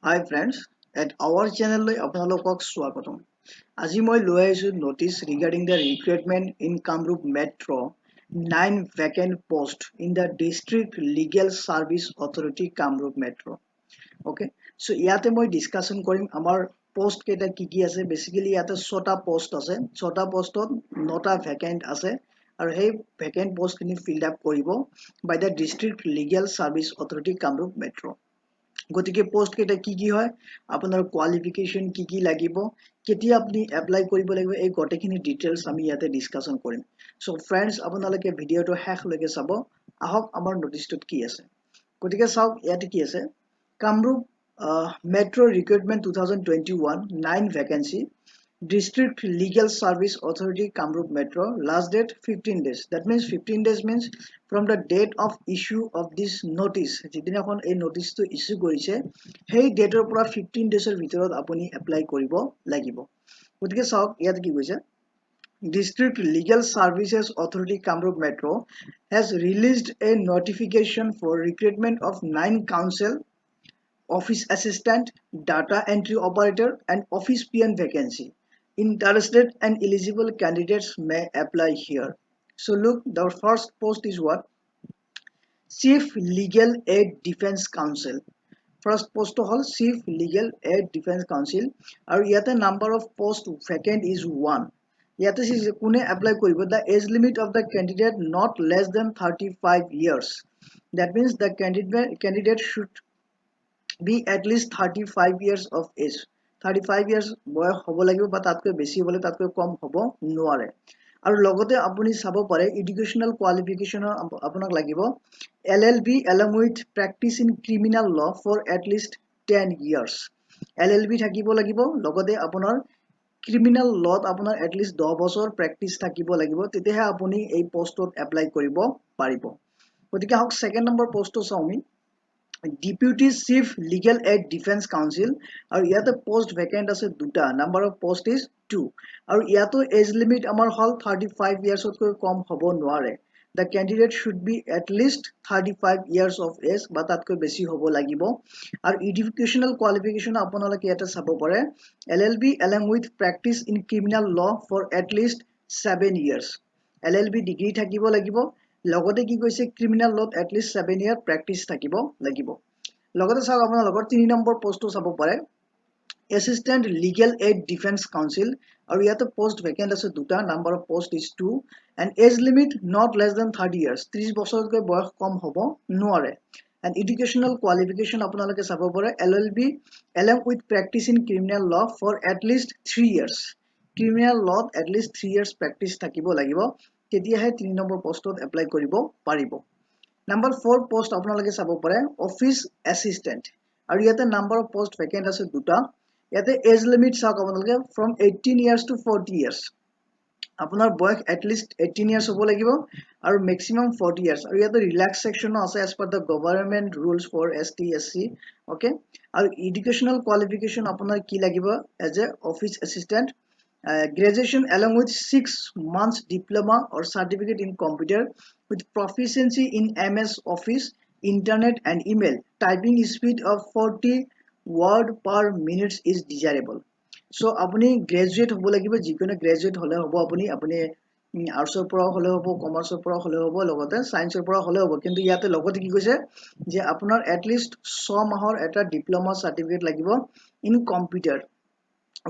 Hi friends, at our channel আপোনালোকক স্বাগতম। আজি মই লৈ আহিছো notice regarding the recruitment in Kamrup Metro 9 vacant post in the District Legal Service Authority Kamrup Metro. Okay, so ইয়াতে মই discussion কৰিম আমাৰ post কেইটা কি আছে। Basically ইয়াতে 6টা post আছে, 6টা postত 9টা vacant আছে আৰু সেই vacant post খিনি fill up কৰিব by the District Legal Service Authority Kamrup Metro. গতিকে পোস্ট কেইটা কি হয় আপোনাৰ কোৱালিফিকেশন কি লাগিব কেতিয়া আপুনি এপ্লাই কৰিব লাগিব এই গটেখিনি ডিটেইলছ আমি ইয়াতে ডিসকাশন কৰিম সো फ्रेंड्स আপোনালোকে ভিডিওটো শেষলৈকে চাব আহক আমাৰ নোটিছটোত কি আছে গতিকে চাওক ইয়াতে কি আছে Kamrup metro recruitment 2021 9 vacancy District Legal Service Authority Kamrup Metro last date 15 days that means 15 days means from the date of issue of this notice যিদিনাখন এই নোটিছটো ইস্যু কৰিছে সেই ডেটৰ পৰা 15 ডেজৰ ভিতৰত আপুনি এপ্লাই কৰিব লাগিব গতিকে চাওক ইয়াত কি কৈছে District Legal Services Authority Kamrup Metro has released a notification for recruitment of 9 council office assistant data entry operator and office PN vacancy Interested and eligible candidates may apply here. So look, the first post is what? Chief Legal Aid Defense Counsel. First post hall Chief Legal Aid Defense Counsel. Our yata number of post vacant is 1. Yata is kune apply koribo. The age limit of the candidate not less than 35 years. That means the candidate should be at least 35 years of age. 35 years বয়স হ'ব লাগিব বা তাতকৈ বেছি হ'লে তাতকৈ কম হ'ব নোৱাৰে আৰু লগতে আপুনি চাব পাৰে এডুকেশনাল কোৱালিফিকেশনৰ আপোনাক লাগিব LLB along with practice in criminal law for at least 10 years LLB থাকিব লাগিব লগতে আপোনাৰ criminal law আপোনাৰ at least 10 বছৰ প্ৰেক্টিস থাকিব লাগিব তেতিয়াহে আপুনি এই পোষ্টত এপ্লাই কৰিব পাৰিব গতিকে হক সেকেন্ড নম্বৰ পোষ্টটো চাওমি Deputy Chief Legal Aid Defense Counsel আৰু ইয়াতে post vacant আছে দুটা number of post is 2 আৰু ইয়াতো age limit আমাৰ হল 35 years তকৈ কম হ'ব নোৱাৰে the candidate should be at least 35 years of age বা তাতকৈ বেছি হ'ব লাগিব আৰু educational qualification আপোনালোকে ইয়াতে চাব পাৰে LLB along with practice in criminal law for at least 7 years LLB degree থাকিব লাগিব লগতে কি কৈছে ক্ৰিমিনাল লত at least 7 year practice থাকিব লাগিব লগতে চাওক আপোনালোকৰ 3 নম্বৰ পোষ্টটো চাব পাৰে Assistant Legal Aid Defense Counsel আৰু ইয়াতে পোষ্ট ভ্যাকেন্ট আছে দুটা number of post is 2 and age limit not less than 30 years 30 বছৰতকৈ বয়স কম হ'ব নোৱাৰে and educational qualification আপোনালোকে চাব পাৰে LLB along with practice in criminal law for at least 3 years criminal law at least 3 years practice থাকিব লাগিব তেতিয়াহে 3 নম্বৰ পোষ্টত এপ্লাই কৰিব পাৰিব Number 4 post আপোনালোকে চাব পাৰে office assistant আৰু ইয়াতে number of post vacant আছে দুটা ইয়াতে age limit চাওক আপোনালোকে from 18 years to 40 years আপোনাৰ বয়স at least 18 years হ'ব লাগিব আৰু maximum 40 years আৰু ইয়াতে relaxation আছে as per the government rules for ST SC okay আৰু educational qualification আপোনাৰ কি লাগিব as a office assistant graduation along with 6 months diploma or certificate in computer with proficiency in MS Office, internet and email. Typing speed of 40 word per minute is desirable. So apuni graduate hobo lagibo jikono graduate hole hobo apuni arts or pora hole hobo commerce or pora hole hobo logote science or pora hole hobo kintu yate logote ki koise je apunar at least 6 mahor eta diploma certificate lagibo in computer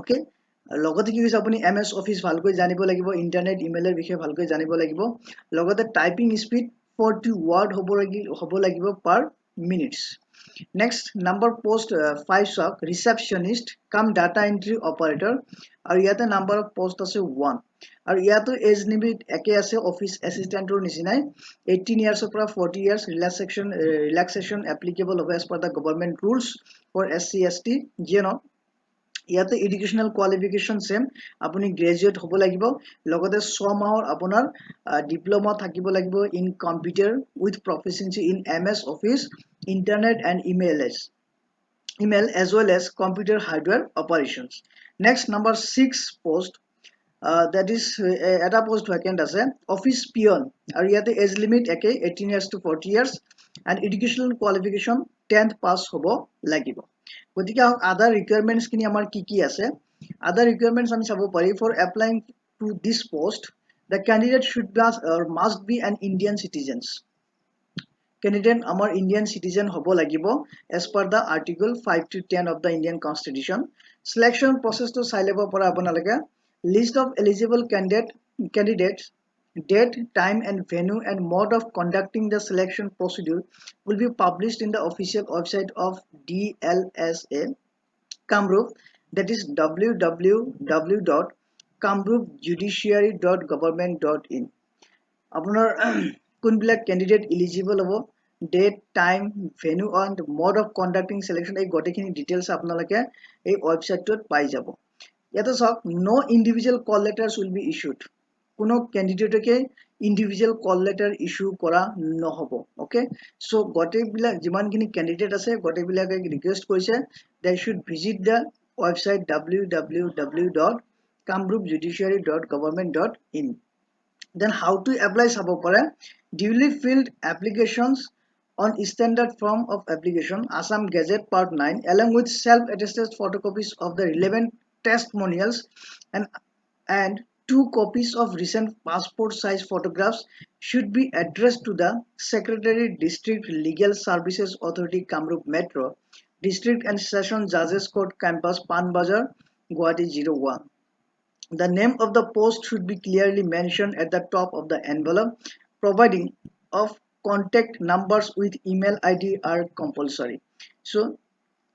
okay লগতে কি কৈছে আপুনি MS office ভালকৈ জানিব লাগিব internet ইমেইলৰ বিষয়ে ভালকৈ জানিব লাগিব লগতে টাইপিং স্পিড 40 ওয়ার্ড হ'ব লাগিব per minutes next number post 5 সক receptionist come data entry operator আৰু ইয়াতে number of post আছে 1 আৰু ইয়াতো age limit একে আছে অফিস অ্যাসিস্ট্যান্টৰ নিচিনাই 18 years পৰা 40 years relaxation applicable হবে as per the government rules for SC ST you know ইয়াতে educational qualification same আপুনি graduate হ'ব লাগিব লগতে 6 মাহৰ আপোনাৰ diploma থাকিব লাগিব in computer with proficiency in MS Office internet and email as well as computer hardware operations next number 6 post that is eta post vacant আছে office peon আৰু ইয়াতে age limit একে 18 years to 40 years and educational qualification 10th pass হ'ব লাগিব গতিকে আদাৰ requirements খিনি আমাৰ কি আছে আদাৰ ৰিকুৱাৰমেণ্টছ আমি চাব পাৰি for applying to this post the candidate should be must be an Indian citizens candidate আমাৰ ইণ্ডিয়ান চিটিজেন হ'ব লাগিব as per the article 5 to 10 of the Indian Constitution selection প্ৰচেছটো চাই ল'ব পৰা আপোনালোকে list of eligible candidates date time and venue and mode of conducting the selection procedure will be published in the official website of DLSA Kamrup that is www.kamrupjudiciary.government.in আপোনাৰ কোনবিলাক candidate eligible হ'ব date time venue and mode of conducting selection এই গোটেইখিনি details আপোনালোকে এই ৱেবছাইটটোত পাই যাব ইয়াতে চাওক no individual call letters will be issued কোনো ক্যান্ডিডেটকে ইণ্ডিভিজুৱেল কল লেটাৰ ইছ্যু কৰা নহ'ব ওকে সো গোটেইবিলাক যিমানখিনি ক্যান্ডিডেট আছে গোটেইবিলাকে ৰিকুৱেষ্ট কৰিছে they should visit the website www.kamrupjudiciary.government.in then how to apply sabo pare duly filled applications on standard form of application Assam Gazette Part 9 along with self-attested photocopies of the relevant testimonials and 2 copies of recent passport size photographs should be addressed to the Secretary District Legal Services Authority Kamrup Metro District and Session Judges Court Campus Panbazar Guwahati 01. The name of the post should be clearly mentioned at the top of the envelope. Providing of contact numbers with email ID are compulsory. So,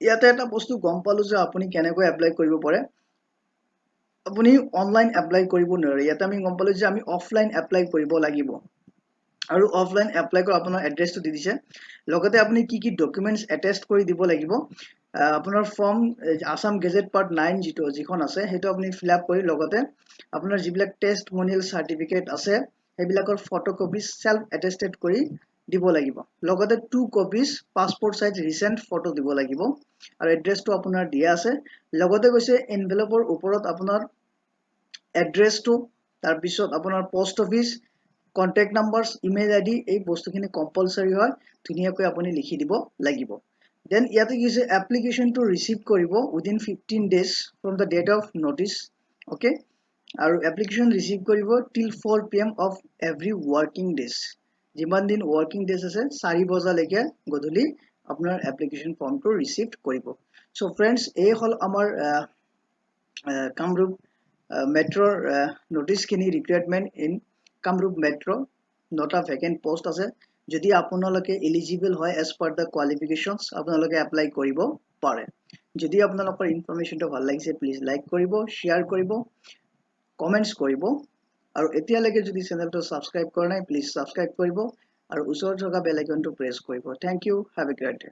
ইয়াতে এটা বস্তু গম পালো যে আপুনি কেনেকৈ apply কৰিব পাৰে আপুনি অনলাইন এপ্লাই কৰিব নোৱাৰে ইয়াতে আমি গম পালো যে আমি অফলাইন এপ্লাই কৰিব লাগিব আৰু অফলাইন এপ্লাই কৰা আপোনাৰ এড্ৰেছটো দি দিছে লগতে আপুনি কি ডকুমেন্টছ এটেষ্ট কৰি দিব লাগিব আপোনাৰ ফৰ্ম আসাম গেজেট পাৰ্ট 9 যিখন আছে হেটো আপুনি ফিল আপ কৰি লগতে আপোনাৰ যিবিলাক টেস্টমনিয়েল সাৰ্টিফিকেট আছে হেবিলাকৰ ফটোকপি সেলফ এটেস্টেড কৰি দিব লাগিব লগতে 2 copies passport size recent photo দিব লাগিব আৰু এড্ৰেছটো আপোনাৰ দিয়া আছে লগতে কৈছে এনভেলপৰ ওপৰত আপোনাৰ এড্ৰেছটো তাৰ পিছত আপোনাৰ post office contact numbers email id এই বস্তুখিনি কম্পালসৰি হয় ধুনিয়াকৈ আপুনি লিখি দিব লাগিব then ইয়াতে কি আছে application to receive কৰিব within 15 days from the date of notice okay আৰু application receive কৰিব till 4 pm of every working days যিমান দিন working days আছে 4 বজা লৈকে গধূলি আপোনাৰ application form to receive কৰিব so friends এই হল আমাৰ কামৰূপ মেট্ৰৰ notice খিনি requirement in Kamrup Metro not a vacant post আছে যদি আপোনালোকে এলিজিবল হয় as per the qualifications আপোনালোকে এপ্লাই কৰিব পাৰে যদি আপোনালোকৰ ইনফৰমেশনটো ভাল লাগিছে প্লিজ লাইক কৰিব শেয়াৰ কৰিব কমেন্টস কৰিব আৰু এতিয়ালৈকে যদি চেনেলটো সাবস্ক্ৰাইব কৰা নাই প্লিজ সাবস্ক্ৰাইব কৰিব আৰু ওচৰত থকা বেল আইকনটো প্ৰেছ কৰিব thank you have a great day